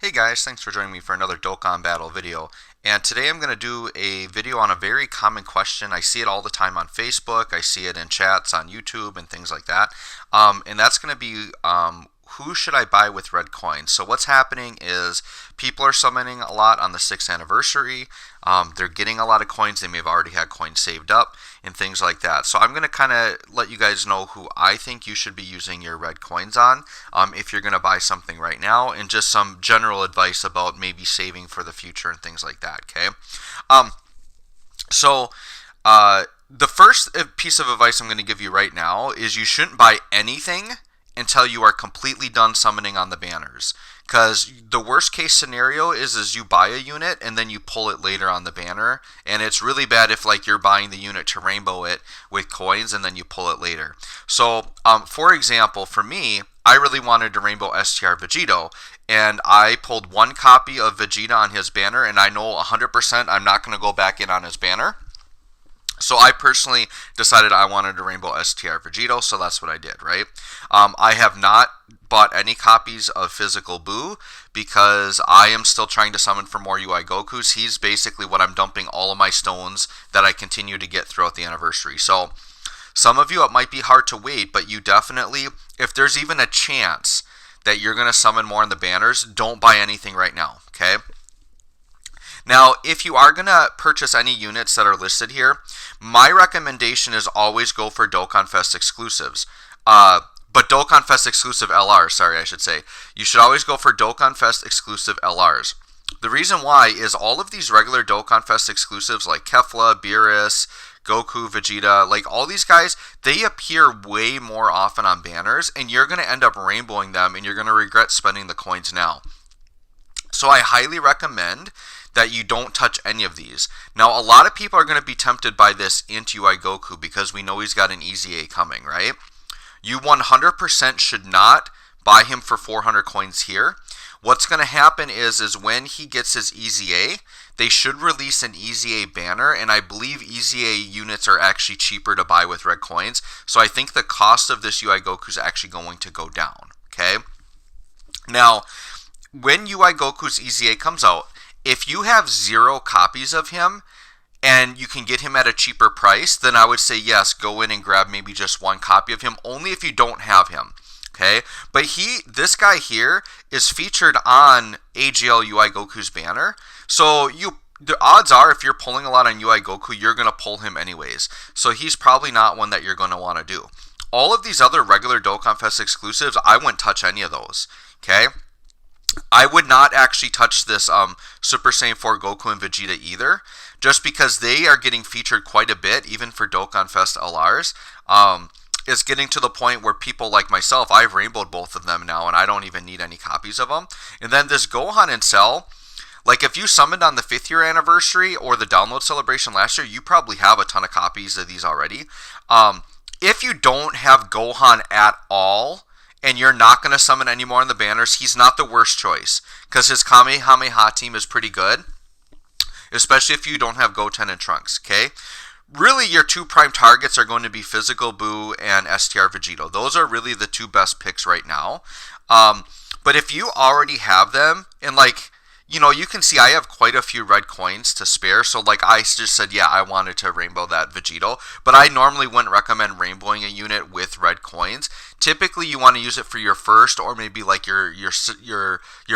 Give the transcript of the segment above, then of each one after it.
Hey guys, thanks for joining me for another Dokkan battle video. And today I'm going to do a video on a very common question. I see it all the time on Facebook, I see it in chats on YouTube and things like that. And that's going to be who should I buy with red coins? So what's happening is people are summoning a lot on the 6th anniversary. They're getting a lot of coins. They may have already had coins saved up and things like that. So I'm going to kind of let you guys know who I think you should be using your red coins on if you're going to buy something right now, and just some general advice about maybe saving for the future and things like that, okay? So the first piece of advice I'm going to give you right now is you shouldn't buy anything until you are completely done summoning on the banners. Because the worst case scenario is you buy a unit and then you pull it later on the banner, and it's really bad if like you're buying the unit to rainbow it with coins and then you pull it later. So for example, for me, I really wanted to rainbow STR Vegito, and I pulled one copy of Vegeta on his banner, and I know 100% I'm not going to go back in on his banner. So I personally decided I wanted to rainbow STR Vegito, so that's what I did, right? I have not bought any copies of Physical Boo because I am still trying to summon for more UI Gokus. He's basically what I'm dumping all of my stones that I continue to get throughout the anniversary. So some of you, it might be hard to wait, but you definitely, if there's even a chance that you're going to summon more in the banners, don't buy anything right now, okay? Now, if you are going to purchase any units that are listed here, my recommendation is always go for Dokkan Fest exclusives. But Dokkan Fest exclusive LRs, sorry, I should say. You should always go for Dokkan Fest exclusive LRs. The reason why is all of these regular Dokkan Fest exclusives like Kefla, Beerus, Goku, Vegeta, like all these guys, they appear way more often on banners, and you're going to end up rainbowing them, and you're going to regret spending the coins now. So I highly recommend that you don't touch any of these. Now, a lot of people are going to be tempted by this Int UI Goku because we know he's got an Easy A coming, right? You 100% should not buy him for 400 coins here. What's going to happen is when he gets his Easy A, they should release an Easy A banner, and I believe Easy A units are actually cheaper to buy with red coins. So I think the cost of this UI Goku is actually going to go down, okay? Now, when UI Goku's Easy A comes out, if you have 0 copies of him and you can get him at a cheaper price, then I would say yes, go in and grab maybe just 1 copy of him, only if you don't have him. Okay, but this guy here is featured on AGL UI Goku's banner, so the odds are if you're pulling a lot on UI Goku, you're going to pull him anyways. So he's probably not one that you're going to want to do. All of these other regular Dokkan Fest exclusives, I wouldn't touch any of those. Okay, I would not actually touch this Super Saiyan 4 Goku and Vegeta either, just because they are getting featured quite a bit, even for Dokkan Fest LRs. It's getting to the point where people like myself, I've rainbowed both of them now, and I don't even need any copies of them. And then this Gohan and Cell, like if you summoned on the 5th year anniversary or the download celebration last year, you probably have a ton of copies of these already. If you don't have Gohan at all, and you're not going to summon anymore in the banners, he's not the worst choice, because his Kamehameha team is pretty good, especially if you don't have Goten and Trunks, okay? Really, your 2 prime targets are going to be Physical Boo and STR Vegito. Those are really the 2 best picks right now. But if you already have them, and like, you know, you can see I have quite a few red coins to spare, so like I just said, yeah, I wanted to rainbow that Vegito, but I normally wouldn't recommend rainbowing a unit with red coins. Typically, you want to use it for your first, or maybe like your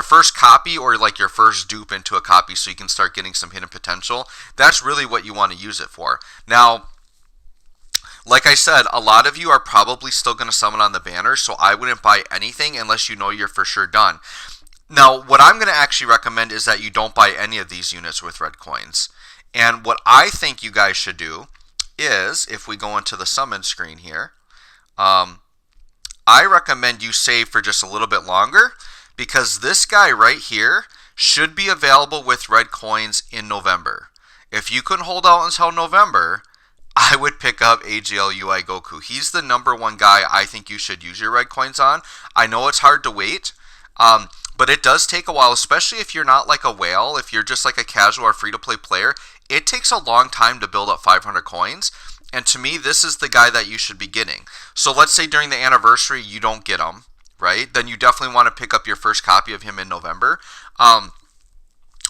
first copy, or like your first dupe into a copy, so you can start getting some hidden potential. That's really what you want to use it for. Now, like I said, a lot of you are probably still going to summon on the banner, so I wouldn't buy anything unless you know you're for sure done. Now, what I'm going to actually recommend is that you don't buy any of these units with red coins. And what I think you guys should do is, if we go into the summon screen here, I recommend you save for just a little bit longer, because this guy right here should be available with red coins in November. If you couldn't hold out until November, I would pick up AGL UI Goku. He's the #1 guy I think you should use your red coins on. I know it's hard to wait, but it does take a while, especially if you're not like a whale. If you're just like a casual or free-to-play player, it takes a long time to build up 500 coins. And to me, this is the guy that you should be getting. So let's say during the anniversary, you don't get him, right, then you definitely want to pick up your first copy of him in November.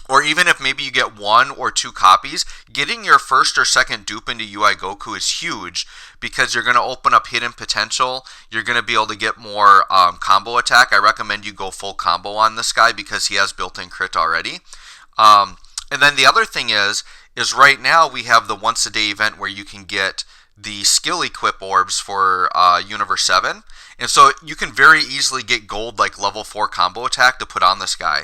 Or even if maybe you get 1 or 2 copies, getting your first or second dupe into UI Goku is huge because you're going to open up hidden potential. You're going to be able to get more combo attack. I recommend you go full combo on this guy because he has built-in crit already. And then the other thing is right now we have the once a day event where you can get the skill equip orbs for Universe 7. And so you can very easily get gold like level 4 combo attack to put on this guy.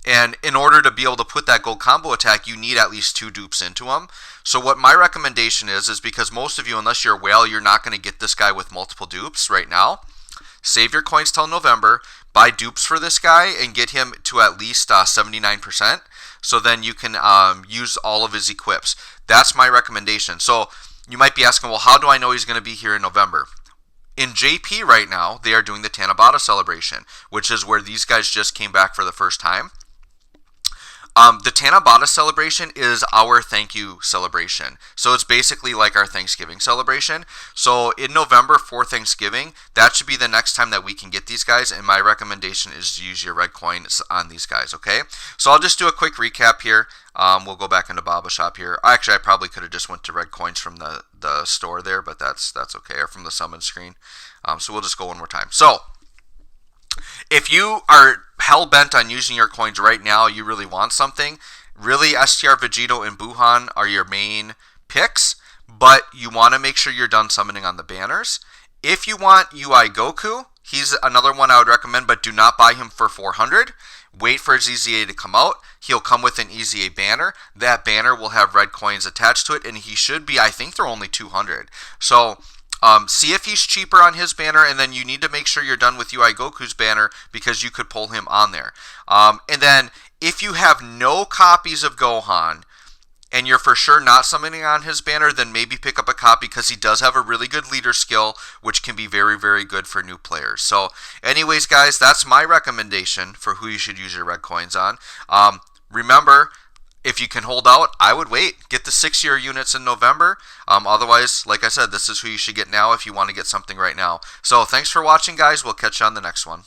And in order to be able to put that gold combo attack, you need at least 2 dupes into him. So what my recommendation is because most of you, unless you're a whale, you're not going to get this guy with multiple dupes right now. Save your coins till November, buy dupes for this guy, and get him to at least 79%. So then you can use all of his equips. That's my recommendation. So you might be asking, well, how do I know he's going to be here in November? In JP right now, they are doing the Tanabata celebration, which is where these guys just came back for the first time. The Tanabata celebration is our thank you celebration. So it's basically like our Thanksgiving celebration. So in November for Thanksgiving, that should be the next time that we can get these guys. And my recommendation is to use your red coins on these guys, okay? So I'll just do a quick recap here. We'll go back into Baba Shop here. Actually, I probably could have just went to red coins from the store there, but that's okay, or from the summon screen. So we'll just go one more time. So if you are hell-bent on using your coins right now, you really want something, really STR Vegito and Buhan are your main picks, but you want to make sure you're done summoning on the banners. If you want UI Goku, he's another one I would recommend, but do not buy him for 400. Wait for his EZA to come out. He'll come with an EZA banner. That banner will have red coins attached to it, and he should be, I think they're only 200. So see if he's cheaper on his banner, and then you need to make sure you're done with UI Goku's banner because you could pull him on there. And then if you have no copies of Gohan and you're for sure not summoning on his banner, then maybe pick up a copy because he does have a really good leader skill, which can be very, very good for new players. So anyways, guys, that's my recommendation for who you should use your red coins on. Remember, if you can hold out, I would wait. Get the 6-year units in November. Otherwise, like I said, this is who you should get now if you want to get something right now. So thanks for watching, guys. We'll catch you on the next one.